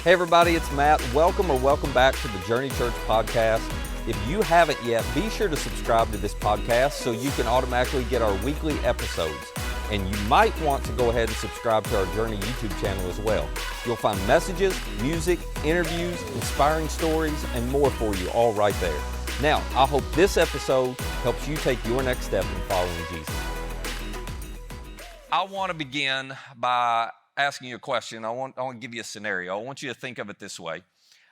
Hey everybody, it's Matt. Welcome back to the Journey Church podcast. If you haven't yet, be sure to subscribe to this podcast so you can automatically get our weekly episodes. And you might want to go ahead and subscribe to our Journey YouTube channel as well. You'll find messages, music, interviews, inspiring stories, and more for you all right there. Now, I hope this episode helps you take your next step in following Jesus. I want to begin by asking you a question. I want to give you a scenario. I want you to think of it this way.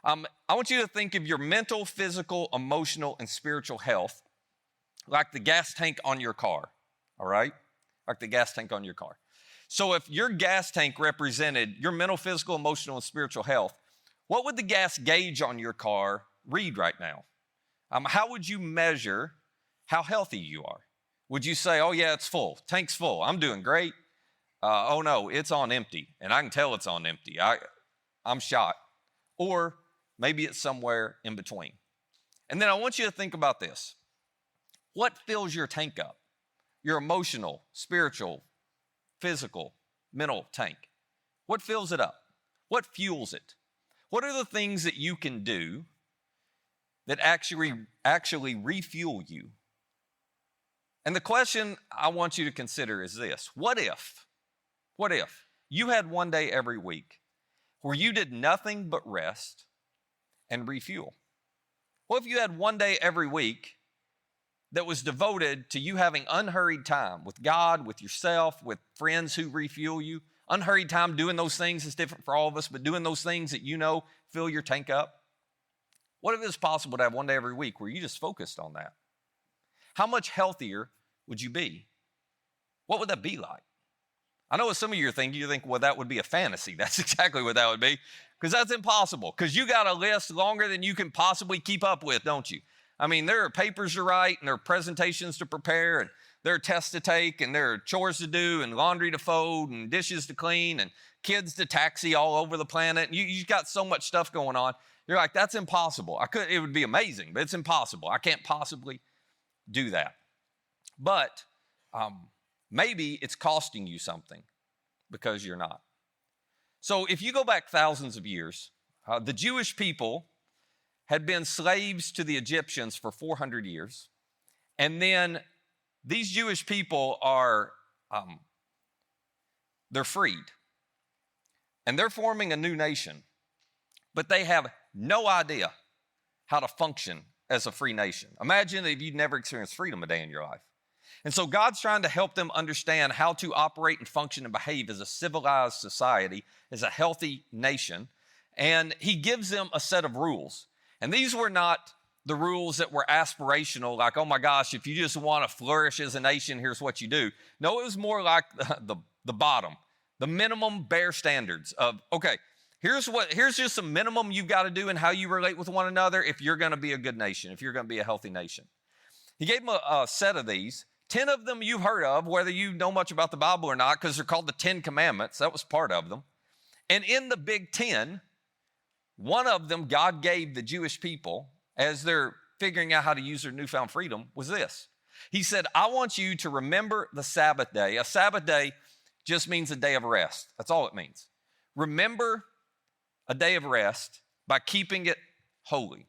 I want you to think of your mental, physical, emotional, and spiritual health like the gas tank on your car, all right? Like the gas tank on your car. So if your gas tank represented your mental, physical, emotional, and spiritual health, what would the gas gauge on your car read right now? How would you measure how healthy you are? Would you say, oh yeah, it's full, tank's full, I'm doing great? Oh no, it's on empty, and I can tell it's on empty. I'm shot. Or maybe it's somewhere in between. And then I want you to think about this. What fills your tank up? Your emotional, spiritual, physical, mental tank. What fills it up? What fuels it? What are the things that you can do that actually refuel you? And the question I want you to consider is this. What if you had one day every week where you did nothing but rest and refuel? What if you had one day every week that was devoted to you having unhurried time with God, with yourself, with friends who refuel you? Unhurried time doing those things is different for all of us, but doing those things that you know fill your tank up. What if it's possible to have one day every week where you just focused on that? How much healthier would you be? What would that be like? I know what some of you are thinking. You think, well, that would be a fantasy. That's exactly what that would be, because that's impossible, because you got a list longer than you can possibly keep up with, don't you? I mean, there are papers to write, and there are presentations to prepare, and there are tests to take, and there are chores to do, and laundry to fold, and dishes to clean, and kids to taxi all over the planet. And you've got so much stuff going on. You're like, that's impossible. It would be amazing, but it's impossible. I can't possibly do that. But maybe it's costing you something because you're not. So if you go back thousands of years, the Jewish people had been slaves to the Egyptians for 400 years. And then these Jewish people they're freed. And they're forming a new nation. But they have no idea how to function as a free nation. Imagine if you'd never experienced freedom a day in your life. And so God's trying to help them understand how to operate and function and behave as a civilized society, as a healthy nation. And he gives them a set of rules. And these were not the rules that were aspirational, like, oh my gosh, if you just want to flourish as a nation, here's what you do. No, it was more like the bottom, the minimum bare standards of, okay, here's just a minimum you've got to do in how you relate with one another if you're going to be a good nation, if you're going to be a healthy nation. He gave them a set of these. 10 of them you've heard of, whether you know much about the Bible or not, because they're called the 10 Commandments. That was part of them. And in the big 10, one of them God gave the Jewish people as they're figuring out how to use their newfound freedom was this. He said, I want you to remember the Sabbath day. A Sabbath day just means a day of rest. That's all it means. Remember a day of rest by keeping it holy.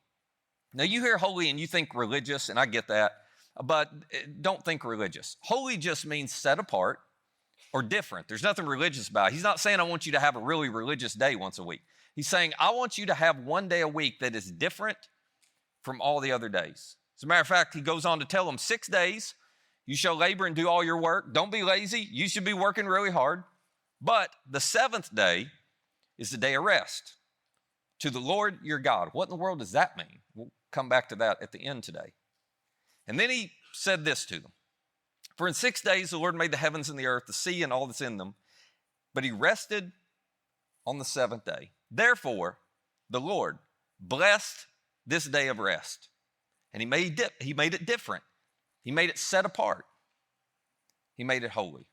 Now you hear holy and you think religious, and I get that, but don't think religious. Holy just means set apart or different. There's nothing religious about it. He's not saying I want you to have a really religious day once a week. He's saying I want you to have one day a week that is different from all the other days. As a matter of fact, he goes on to tell them 6 days you shall labor and do all your work. Don't be lazy. You should be working really hard. But the 7th day is the day of rest to the Lord your God. What in the world does that mean? We'll come back to that at the end today. And then he said this to them. For in 6 days the Lord made the heavens and the earth, the sea and all that's in them. But he rested on the 7th day. Therefore, the Lord blessed this day of rest. And he made it different. He made it set apart. He made it holy.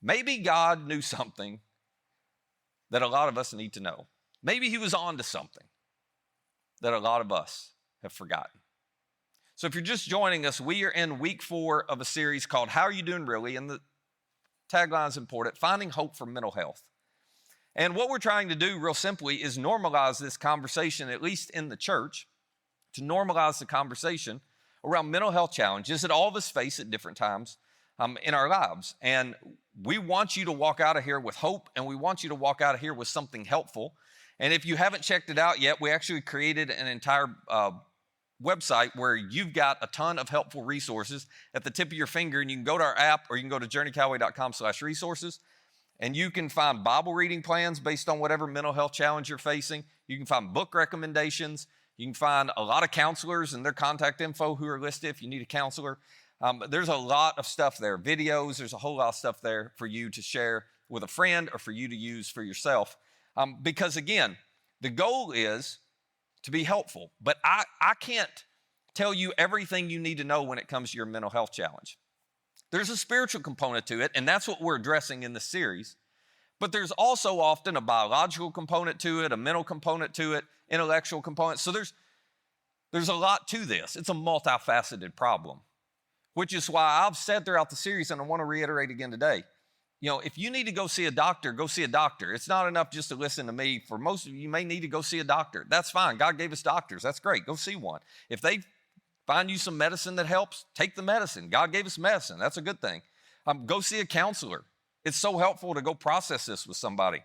Maybe God knew something that a lot of us need to know. Maybe he was on to something that a lot of us have forgotten. So if you're just joining us, we are in week 4 of a series called How Are You Doing Really? And the tagline is important, Finding Hope for Mental Health. And what we're trying to do real simply is normalize this conversation, at least in the church, to normalize the conversation around mental health challenges that all of us face at different times in our lives. And we want you to walk out of here with hope, and we want you to walk out of here with something helpful. And if you haven't checked it out yet, we actually created an entire website where you've got a ton of helpful resources at the tip of your finger, and you can go to our app or you can go to journeycalway.com/resources, and you can find Bible reading plans based on whatever mental health challenge you're facing. You can find book recommendations. You can find a lot of counselors and their contact info who are listed if you need a counselor. There's a lot of stuff there, videos. There's a whole lot of stuff there for you to share with a friend or for you to use for yourself. Because again, the goal is to be helpful, but I can't tell you everything you need to know when it comes to your mental health challenge. There's a spiritual component to it, and that's what we're addressing in this series. But there's also often a biological component to it, a mental component to it, intellectual component. So there's a lot to this. It's a multifaceted problem, which is why I've said throughout the series, and I want to reiterate again today, if you need to go see a doctor, go see a doctor. It's not enough just to listen to me. For most of you, you may need to go see a doctor. That's fine. God gave us doctors. That's great. Go see one. If they find you some medicine that helps, take the medicine. God gave us medicine. That's a good thing. Go see a counselor. It's so helpful to go process this with somebody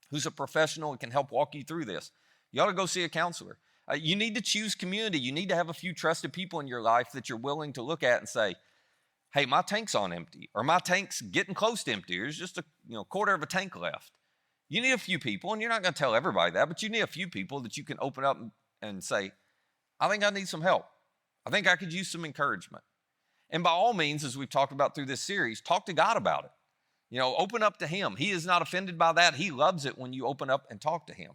who's a professional and can help walk you through this. You ought to go see a counselor. You need to choose community. You need to have a few trusted people in your life that you're willing to look at and say, hey, my tank's on empty, or my tank's getting close to empty. There's just a quarter of a tank left. You need a few people, and you're not going to tell everybody that, but you need a few people that you can open up and say, I think I need some help. I think I could use some encouragement. And by all means, as we've talked about through this series, talk to God about it. Open up to Him. He is not offended by that. He loves it when you open up and talk to Him.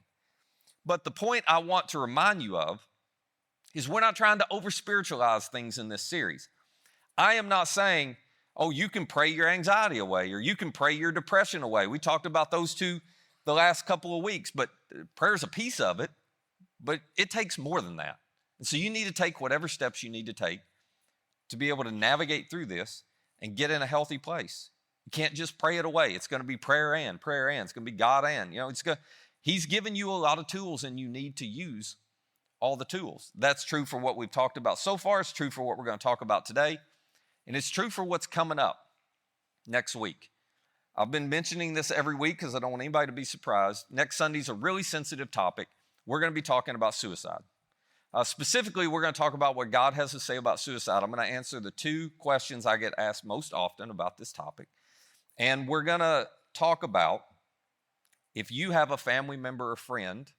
But the point I want to remind you of is we're not trying to over-spiritualize things in this series. I am not saying, oh, you can pray your anxiety away or you can pray your depression away. We talked about those two the last couple of weeks, but prayer is a piece of it, but it takes more than that. And so you need to take whatever steps you need to take to be able to navigate through this and get in a healthy place. You can't just pray it away. It's going to be prayer and. It's going to be God and. He's given you a lot of tools, and you need to use all the tools. That's true for what we've talked about so far. It's true for what we're going to talk about today. And it's true for what's coming up next week. I've been mentioning this every week because I don't want anybody to be surprised. Next Sunday's a really sensitive topic. We're going to be talking about suicide. Specifically, we're going to talk about what God has to say about suicide. I'm going to answer the two questions I get asked most often about this topic. And we're going to talk about if you have a family member or friend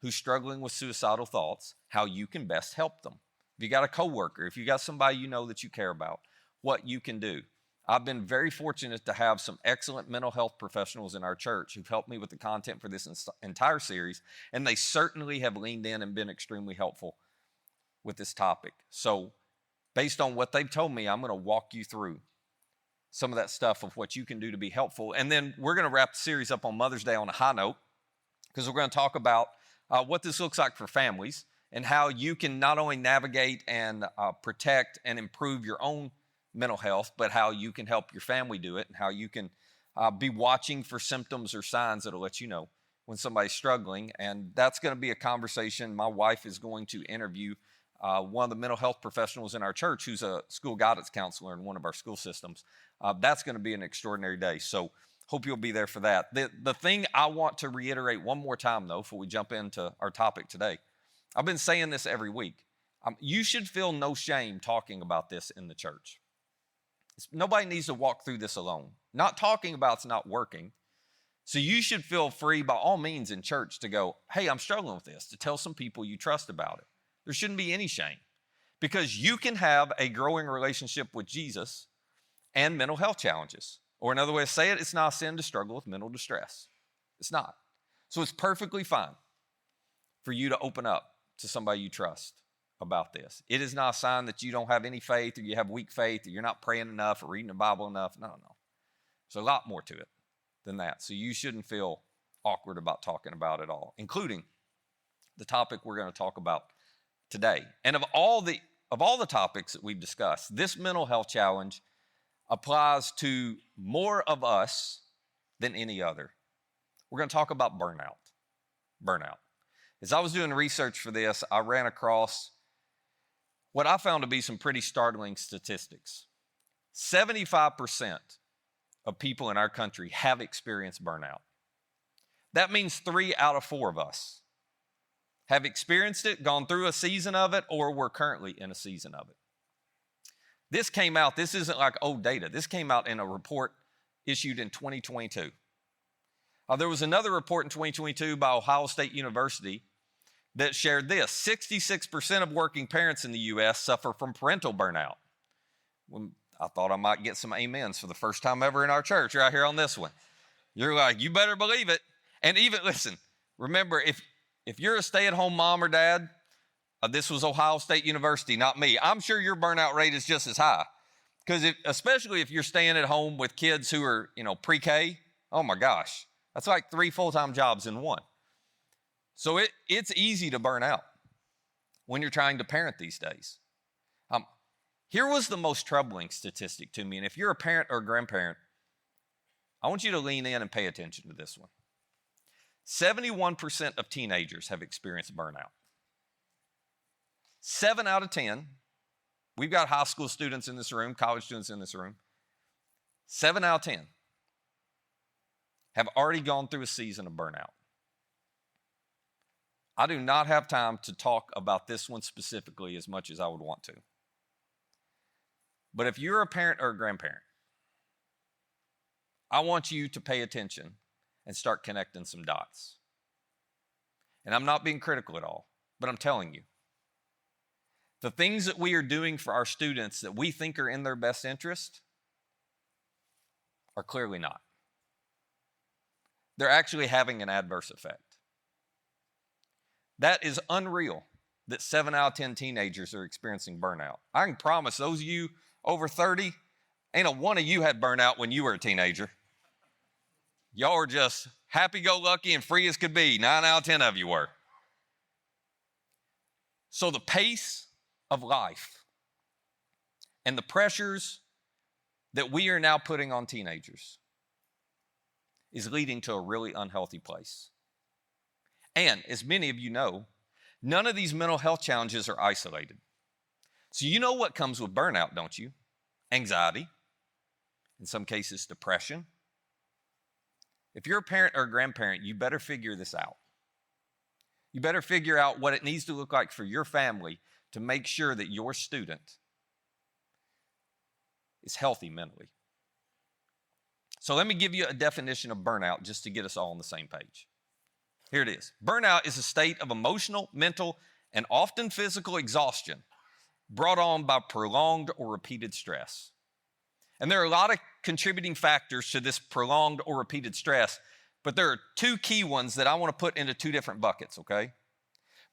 who's struggling with suicidal thoughts, how you can best help them. If you got a coworker, if you got somebody you know that you care about, what you can do. I've been very fortunate to have some excellent mental health professionals in our church who've helped me with the content for this entire series, and they certainly have leaned in and been extremely helpful with this topic. So based on what they've told me, I'm going to walk you through some of that stuff of what you can do to be helpful. And then we're going to wrap the series up on Mother's Day on a high note, because we're going to talk about what this looks like for families and how you can not only navigate and protect and improve your own mental health, but how you can help your family do it and how you can be watching for symptoms or signs that'll let you know when somebody's struggling. And that's going to be a conversation. My wife is going to interview one of the mental health professionals in our church who's a school guidance counselor in one of our school systems. That's going to be an extraordinary day. So hope you'll be there for that. The thing I want to reiterate one more time, though, before we jump into our topic today, I've been saying this every week. You should feel no shame talking about this in the church. Nobody needs to walk through this alone. Not talking about it's not working. So you should feel free by all means in church to go, hey, I'm struggling with this, to tell some people you trust about it. There shouldn't be any shame because you can have a growing relationship with Jesus and mental health challenges. Or another way to say it, it's not a sin to struggle with mental distress. It's not. So it's perfectly fine for you to open up to somebody you trust about this. It is not a sign that you don't have any faith or you have weak faith or you're not praying enough or reading the Bible enough. No. There's a lot more to it than that. So you shouldn't feel awkward about talking about it all, including the topic we're going to talk about today. And of all the topics that we've discussed, this mental health challenge applies to more of us than any other. We're going to talk about burnout. Burnout. As I was doing research for this, I ran across what I found to be some pretty startling statistics. 75% of people in our country have experienced burnout. That means 3 out of 4 of us have experienced it, gone through a season of it, or we're currently in a season of it. This came out, this isn't like old data. This came out in a report issued in 2022. There was another report in 2022 by Ohio State University that shared this. 66% of working parents in the U.S. suffer from parental burnout. Well, I thought I might get some amens for the first time ever in our church right here on this one. You're like, you better believe it. And even, listen, remember, if you're a stay-at-home mom or dad, this was Ohio State University, not me. I'm sure your burnout rate is just as high. Because especially if you're staying at home with kids who are, pre-K, oh my gosh, that's like 3 full-time jobs in one. So it's easy to burn out when you're trying to parent these days. Here was the most troubling statistic to me, and if you're a parent or a grandparent, I want you to lean in and pay attention to this one. 71% of teenagers have experienced burnout. 7 out of 10, we've got high school students in this room, college students in this room. 7 out of 10 have already gone through a season of burnout. I do not have time to talk about this one specifically as much as I would want to. But if you're a parent or a grandparent, I want you to pay attention and start connecting some dots. And I'm not being critical at all, but I'm telling you, the things that we are doing for our students that we think are in their best interest are clearly not. They're actually having an adverse effect. That is unreal that 7 out of 10 teenagers are experiencing burnout. I can promise those of you over 30, ain't a one of you had burnout when you were a teenager. Y'all are just happy-go-lucky and free as could be. 9 out of 10 of you were. So the pace of life and the pressures that we are now putting on teenagers is leading to a really unhealthy place. And as many of you know, none of these mental health challenges are isolated. So you know what comes with burnout, don't you? Anxiety, in some cases depression. If you're a parent or a grandparent, you better figure this out. You better figure out what it needs to look like for your family to make sure that your student is healthy mentally. So let me give you a definition of burnout just to get us all on the same page. Here it is. Burnout is a state of emotional, mental, and often physical exhaustion brought on by prolonged or repeated stress. And there are a lot of contributing factors to this prolonged or repeated stress, but there are 2 key ones that I want to put into 2 different buckets, okay?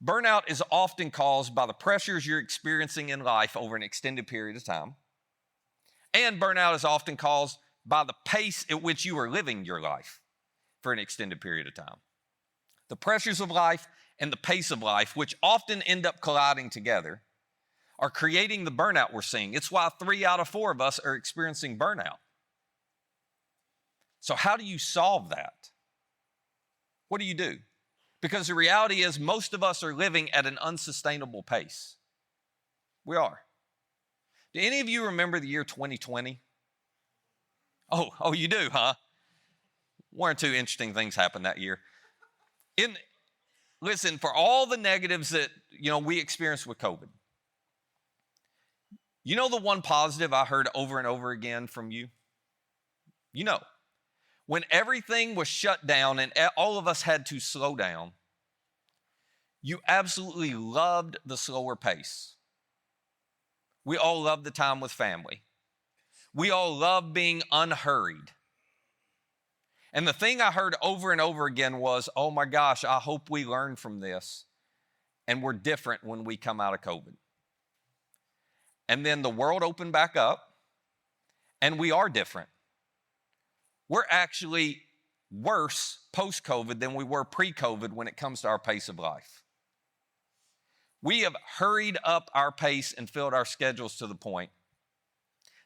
Burnout is often caused by the pressures you're experiencing in life over an extended period of time. And burnout is often caused by the pace at which you are living your life for an extended period of time. The pressures of life and the pace of life, which often end up colliding together, are creating the burnout we're seeing. It's why 3 out of 4 of us are experiencing burnout. So how do you solve that? What do? Because the reality is most of us are living at an unsustainable pace. We are. Do any of you remember the year 2020? Oh, you do, huh? 1 or 2 interesting things happened that year. Listen, for all the negatives that, we experienced with COVID, the one positive I heard over and over again from you? When everything was shut down and all of us had to slow down, you absolutely loved the slower pace. We all loved the time with family. We all loved being unhurried. And the thing I heard over and over again was, oh my gosh, I hope we learn from this and we're different when we come out of COVID. And then the world opened back up and we are different. We're actually worse post-COVID than we were pre-COVID when it comes to our pace of life. We have hurried up our pace and filled our schedules to the point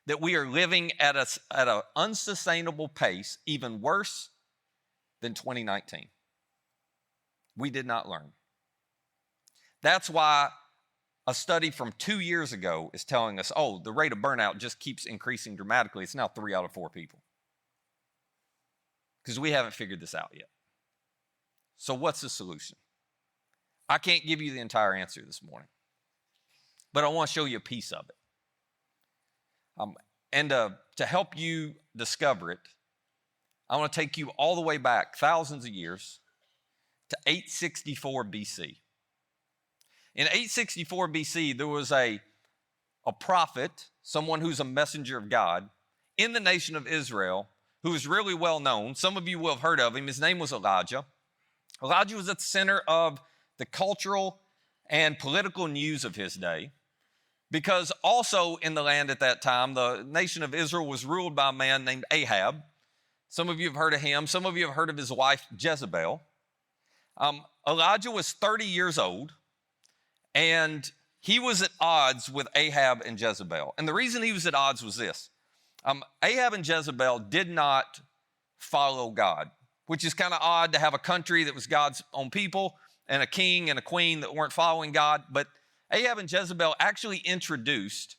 that we are living at an unsustainable pace, even worse than 2019. We did not learn. That's why a study from 2 years ago is telling us, oh, the rate of burnout just keeps increasing dramatically. It's now 3 out of 4 people. Because we haven't figured this out yet. So what's the solution? I can't give you the entire answer this morning, but I want to show you a piece of it. And to help you discover it, I want to take you all the way back thousands of years to 864 BC. In 864 BC, there was a prophet, someone who's a messenger of God, in the nation of Israel, who is really well known. Some of you will have heard of him. His name was Elijah. Elijah was at the center of the cultural and political news of his day, because also in the land at that time, the nation of Israel was ruled by a man named Ahab. Some of you have heard of him. Some of you have heard of his wife, Jezebel. Elijah was 30 years old, and he was at odds with Ahab and Jezebel. And the reason he was at odds was this. Ahab and Jezebel did not follow God, which is kind of odd to have a country that was God's own people and a king and a queen that weren't following God. But Ahab and Jezebel actually introduced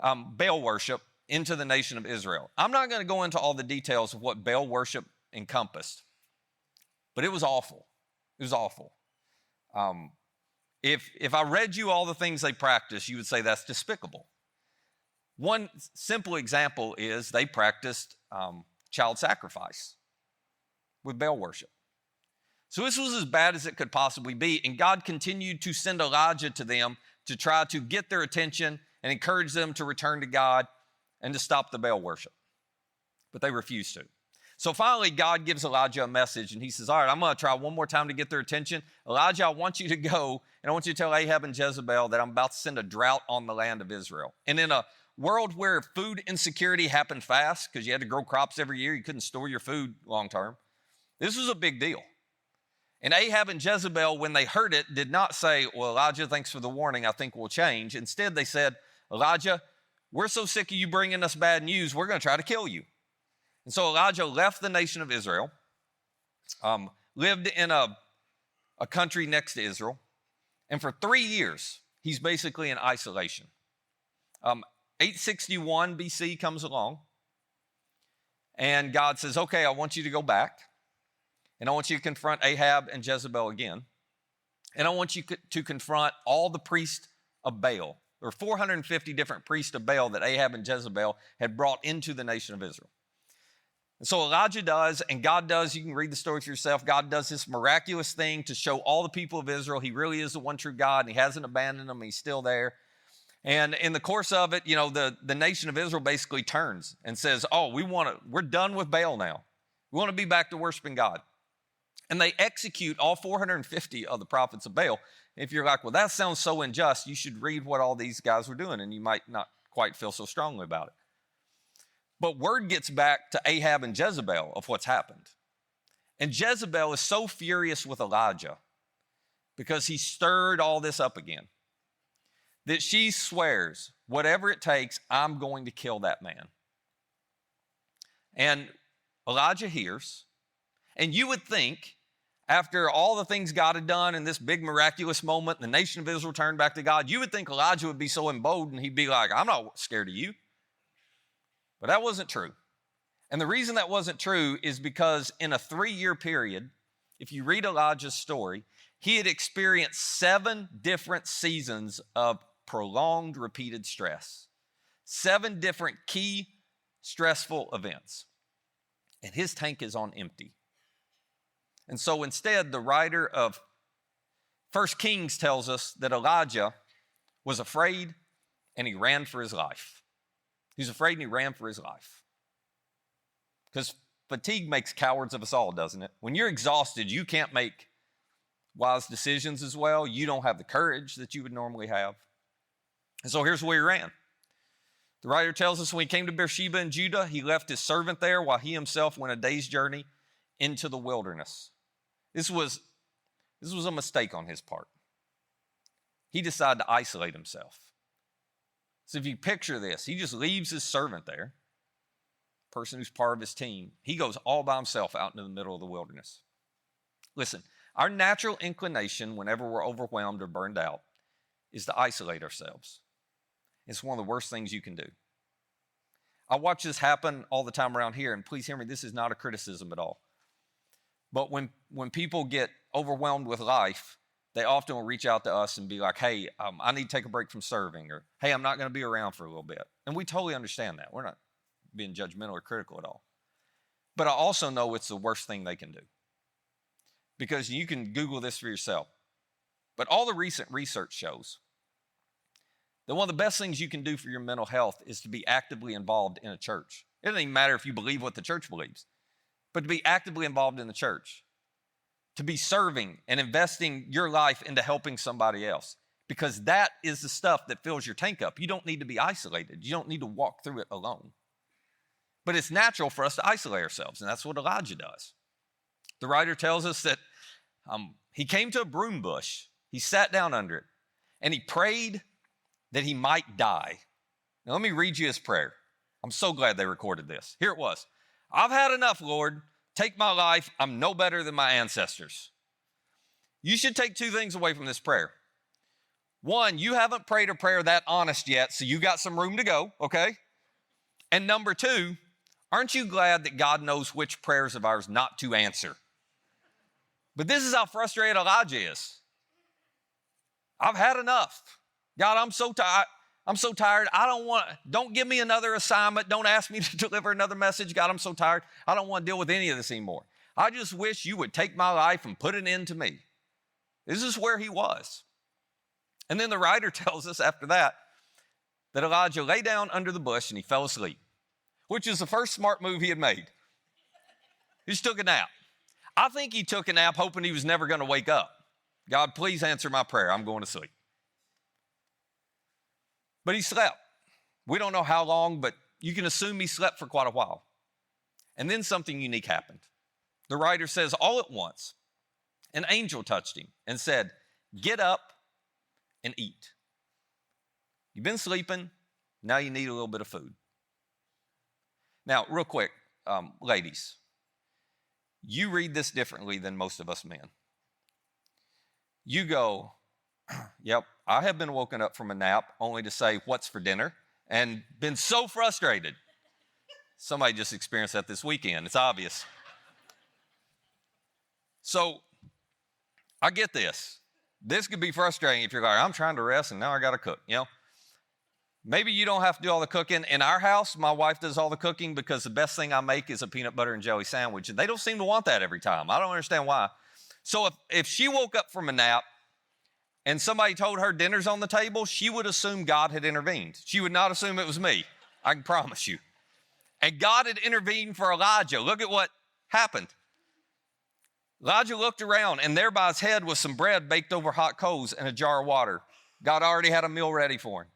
Baal worship into the nation of Israel. I'm not going to go into all the details of what Baal worship encompassed, but it was awful. It was awful. If I read you all the things they practiced, you would say that's despicable. One simple example is they practiced child sacrifice with Baal worship. So this was as bad as it could possibly be, and God continued to send Elijah to them to try to get their attention and encourage them to return to God and to stop the Baal worship. But they refused to. So finally, God gives Elijah a message, and he says, all right, I'm going to try one more time to get their attention. Elijah, I want you to go, and I want you to tell Ahab and Jezebel that I'm about to send a drought on the land of Israel. And in a world where food insecurity happened fast, because you had to grow crops every year, you couldn't store your food long term, this was a big deal. And Ahab and Jezebel, when they heard it, did not say, well, Elijah, thanks for the warning, I think we'll change. Instead, they said, Elijah, we're so sick of you bringing us bad news, we're going to try to kill you. And so Elijah left the nation of Israel, lived in a country next to Israel, and for 3 years, he's basically in isolation. 861 BC comes along, and God says, okay, I want you to go back, and I want you to confront Ahab and Jezebel again, and I want you to confront all the priests of Baal. There were 450 different priests of Baal that Ahab and Jezebel had brought into the nation of Israel. And so Elijah does, and God does, you can read the story for yourself, God does this miraculous thing to show all the people of Israel he really is the one true God, and he hasn't abandoned them, he's still there. And in the course of it, the nation of Israel basically turns and says, oh, we're done with Baal now. We want to be back to worshiping God. And they execute all 450 of the prophets of Baal. If you're like, well, that sounds so unjust, you should read what all these guys were doing, and you might not quite feel so strongly about it. But word gets back to Ahab and Jezebel of what's happened. And Jezebel is so furious with Elijah because he stirred all this up again that she swears, whatever it takes, I'm going to kill that man. And Elijah hears, and you would think, after all the things God had done in this big miraculous moment, the nation of Israel turned back to God, you would think Elijah would be so emboldened, he'd be like, I'm not scared of you. But that wasn't true. And the reason that wasn't true is because in a 3-year period, if you read Elijah's story, he had experienced 7 different seasons of prolonged, repeated stress. 7 different key stressful events. And his tank is on empty. And so instead, the writer of 1 Kings tells us that Elijah was afraid and he ran for his life. He was afraid and he ran for his life. Because fatigue makes cowards of us all, doesn't it? When you're exhausted, you can't make wise decisions as well. You don't have the courage that you would normally have. And so here's where he ran. The writer tells us when he came to Beersheba in Judah, he left his servant there while he himself went a day's journey into the wilderness. This was a mistake on his part. He decided to isolate himself. So if you picture this, he just leaves his servant there, person who's part of his team, he goes all by himself out into the middle of the wilderness. Listen, our natural inclination whenever we're overwhelmed or burned out is to isolate ourselves. It's one of the worst things you can do. I watch this happen all the time around here, and please hear me, this is not a criticism at all. But when people get overwhelmed with life, they often will reach out to us and be like, hey, I need to take a break from serving, or hey, I'm not going to be around for a little bit. And we totally understand that. We're not being judgmental or critical at all. But I also know it's the worst thing they can do, because you can Google this for yourself. But all the recent research shows that one of the best things you can do for your mental health is to be actively involved in a church. It doesn't even matter if you believe what the church believes, but to be actively involved in the church, to be serving and investing your life into helping somebody else, because that is the stuff that fills your tank up. You don't need to be isolated. You don't need to walk through it alone. But it's natural for us to isolate ourselves, and that's what Elijah does. The writer tells us that he came to a broom bush. He sat down under it, and he prayed that he might die. Now, let me read you his prayer. I'm so glad they recorded this. Here it was. I've had enough, Lord. Take my life. I'm no better than my ancestors. You should take two things away from this prayer. One, you haven't prayed a prayer that honest yet, so you got some room to go, okay? And number two, aren't you glad that God knows which prayers of ours not to answer? But this is how frustrated Elijah is. I've had enough. God, I'm so tired. Don't give me another assignment. Don't ask me to deliver another message. God, I'm so tired. I don't want to deal with any of this anymore. I just wish you would take my life and put an end to me. This is where he was. And then the writer tells us after that Elijah lay down under the bush and he fell asleep, which is the first smart move he had made. He just took a nap. I think he took a nap hoping he was never going to wake up. God, please answer my prayer. I'm going to sleep. But he slept. We don't know how long, but you can assume he slept for quite a while. And then something unique happened. The writer says, all at once, an angel touched him and said, get up and eat. You've been sleeping. Now you need a little bit of food. Now, real quick, ladies, you read this differently than most of us men. You go, yep, I have been woken up from a nap only to say, what's for dinner? And been so frustrated. Somebody just experienced that this weekend. It's obvious. So I get this. This could be frustrating if you're like, I'm trying to rest and now I got to cook, you know? Maybe you don't have to do all the cooking. In our house, my wife does all the cooking because the best thing I make is a peanut butter and jelly sandwich. And they don't seem to want that every time. I don't understand why. So if she woke up from a nap and somebody told her dinner's on the table, she would assume God had intervened. She would not assume it was me. I can promise you. And God had intervened for Elijah. Look at what happened. Elijah looked around, and there by his head was some bread baked over hot coals and a jar of water. God already had a meal ready for him.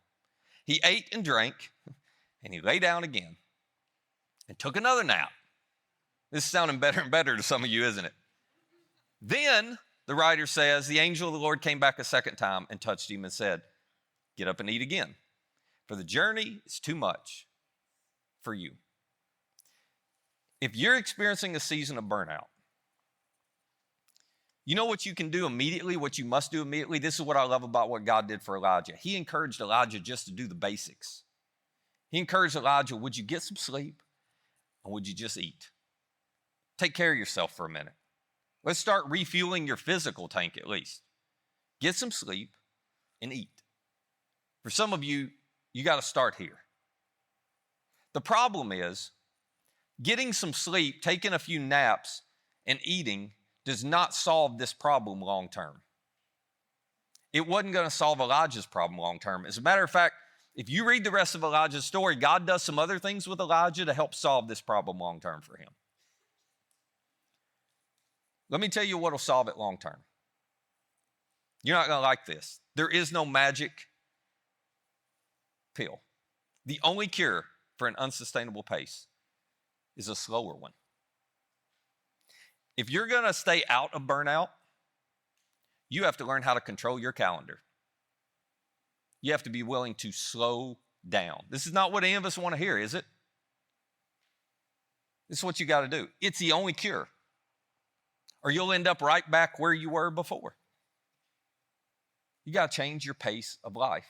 He ate and drank, and he lay down again and took another nap. This is sounding better and better to some of you, isn't it? Then, the writer says, the angel of the Lord came back a second time and touched him and said, get up and eat again, for the journey is too much for you. If you're experiencing a season of burnout, you know what you can do immediately, what you must do immediately? This is what I love about what God did for Elijah. He encouraged Elijah just to do the basics. He encouraged Elijah, would you get some sleep and would you just eat? Take care of yourself for a minute. Let's start refueling your physical tank at least. Get some sleep and eat. For some of you, you got to start here. The problem is getting some sleep, taking a few naps, and eating does not solve this problem long term. It wasn't going to solve Elijah's problem long term. As a matter of fact, if you read the rest of Elijah's story, God does some other things with Elijah to help solve this problem long term for him. Let me tell you what will solve it long term. You're not going to like this. There is no magic pill. The only cure for an unsustainable pace is a slower one. If you're going to stay out of burnout, you have to learn how to control your calendar. You have to be willing to slow down. This is not what any of us want to hear, is it? This is what you got to do. It's the only cure. Or you'll end up right back where you were before. You got to change your pace of life.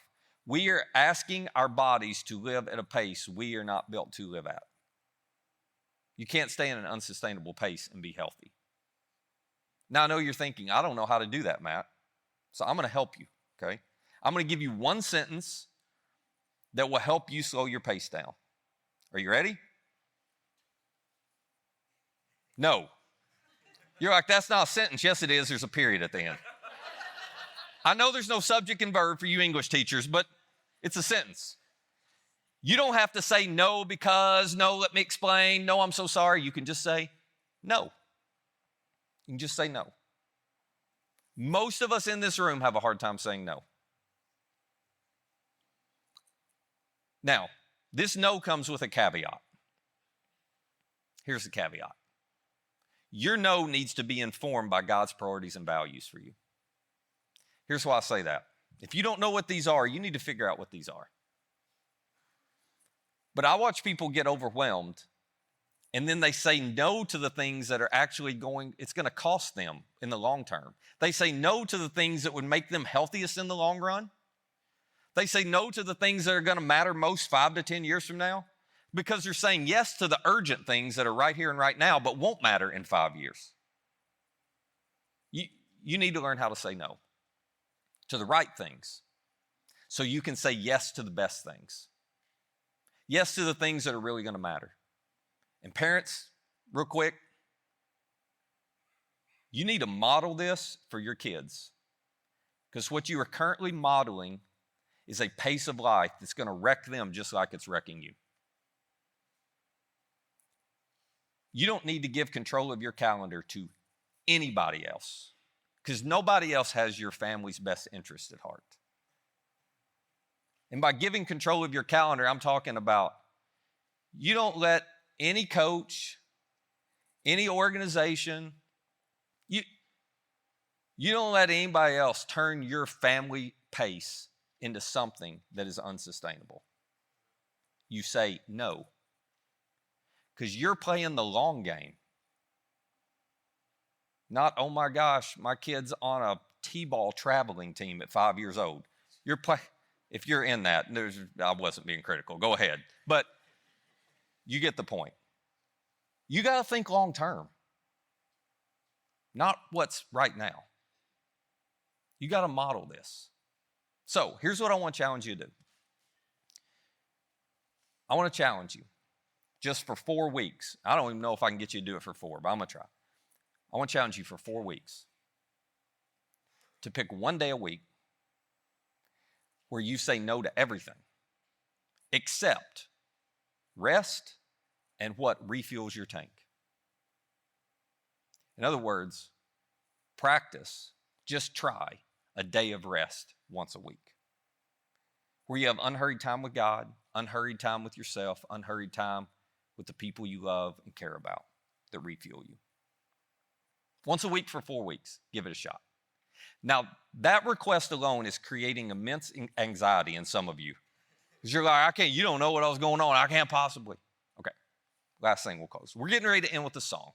We are asking our bodies to live at a pace we are not built to live at. You can't stay in an unsustainable pace and be healthy. Now, I know you're thinking, I don't know how to do that, Matt. So I'm going to help you, okay? I'm going to give you one sentence that will help you slow your pace down. Are you ready? No. You're like, that's not a sentence. Yes, it is. There's a period at the end. I know there's no subject and verb for you English teachers, but it's a sentence. You don't have to say no because, no, let me explain, no, I'm so sorry. You can just say no. You can just say no. Most of us in this room have a hard time saying no. Now, this no comes with a caveat. Here's the caveat. Your no needs to be informed by God's priorities and values for you. Here's why I say that. If you don't know what these are, you need to figure out what these are. But I watch people get overwhelmed, and then they say no to the things that are actually it's going to cost them in the long term. They say no to the things that would make them healthiest in the long run. They say no to the things that are going to matter most 5 to 10 years from now because they're saying yes to the urgent things that are right here and right now but won't matter in 5 years. You need to learn how to say no to the right things so you can say yes to the best things. Yes to the things that are really going to matter. And parents, real quick, you need to model this for your kids because what you are currently modeling is a pace of life that's going to wreck them just like it's wrecking you. You don't need to give control of your calendar to anybody else because nobody else has your family's best interest at heart. And by giving control of your calendar, I'm talking about you don't let any coach, any organization, you don't let anybody else turn your family pace into something that is unsustainable. You say no. Because you're playing the long game. Not, oh my gosh, my kid's on a T-ball traveling team at 5 years old. If you're in that, I wasn't being critical. Go ahead. But you get the point. You got to think long term. Not what's right now. You got to model this. So here's what I want to challenge you to do. I want to challenge you just for 4 weeks. I don't even know if I can get you to do it for 4, but I'm going to try. I want to challenge you for 4 weeks to pick one day a week where you say no to everything except rest and what refuels your tank. In other words, practice, just try a day of rest once a week where you have unhurried time with God, unhurried time with yourself, unhurried time with the people you love and care about that refuel you. Once a week for 4 weeks, give it a shot. Now, that request alone is creating immense anxiety in some of you. Because you're like, you don't know what else is going on. I can't possibly. Okay, last thing we'll close. We're getting ready to end with a song.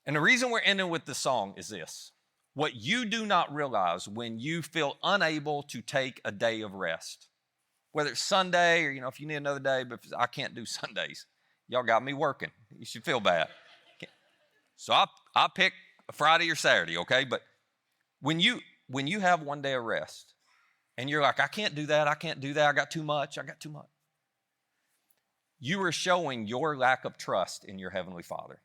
And the reason we're ending with the song is this. What you do not realize when you feel unable to take a day of rest, whether it's Sunday or, if you need another day, but I can't do Sundays. Y'all got me working. You should feel bad. So I pick a Friday or Saturday, okay? But when you have one day of rest and you're like, I can't do that, I got too much. You are showing your lack of trust in your Heavenly Father.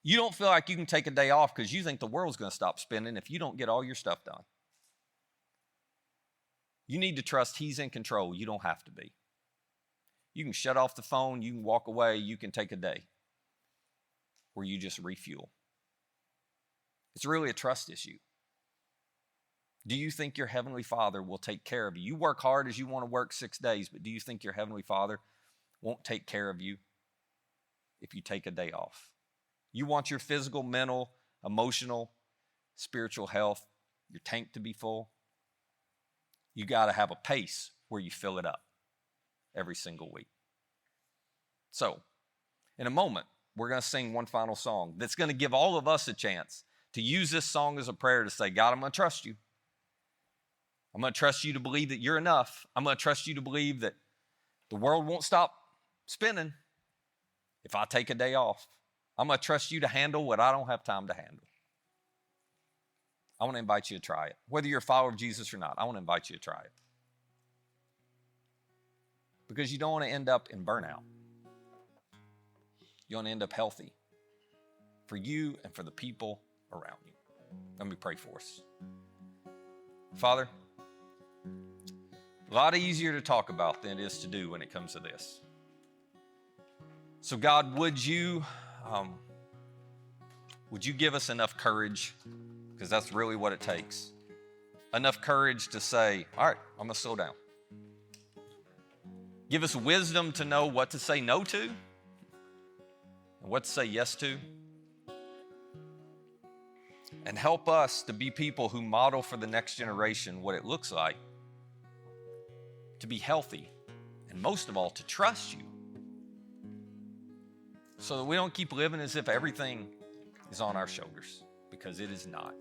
You don't feel like you can take a day off because you think the world's going to stop spinning if you don't get all your stuff done. You need to trust He's in control. You don't have to be. You can shut off the phone. You can walk away. You can take a day where you just refuel. It's really a trust issue. Do you think your Heavenly Father will take care of you? You work hard as you want to work 6 days, but do you think your Heavenly Father won't take care of you if you take a day off? You want your physical, mental, emotional, spiritual health, your tank to be full. You got to have a pace where you fill it up every single week. So In a moment, we're going to sing one final song that's going to give all of us a chance to use this song as a prayer to say, God, I'm going to trust you. I'm going to trust you to believe that you're enough. I'm going to trust you to believe that the world won't stop spinning if I take a day off. I'm going to trust you to handle what I don't have time to handle. I want to invite you to try it. Whether you're a follower of Jesus or not, I want to invite you to try it. Because you don't want to end up in burnout. You want to end up healthy for you and for the people around you. Let me pray for us. Father, a lot easier to talk about than it is to do when it comes to this. So God, would you give us enough courage, because that's really what it takes, enough courage to say, all right, I'm going to slow down. Give us wisdom to know what to say no to and what to say yes to. And help us to be people who model for the next generation what it looks like to be healthy, and most of all, to trust you, so that we don't keep living as if everything is on our shoulders, because it is not.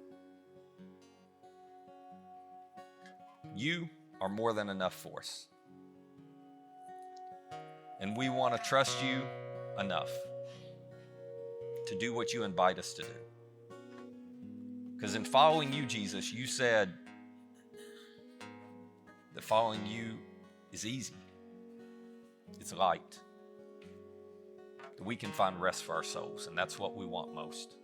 You are more than enough for us. And we want to trust you enough to do what you invite us to do. Because in following you, Jesus, you said that following you is easy. It's light. That we can find rest for our souls, and that's what we want most.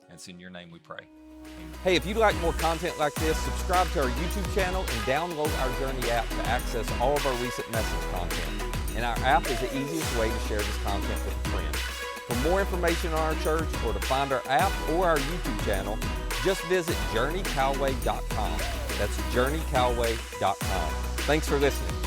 And it's in your name we pray. Amen. Hey, if you'd like more content like this, subscribe to our YouTube channel and download our Journey app to access all of our recent message content. And our app is the easiest way to share this content with a friend. For more information on our church, or to find our app or our YouTube channel, just visit journeycalway.com. That's journeycalway.com. Thanks for listening.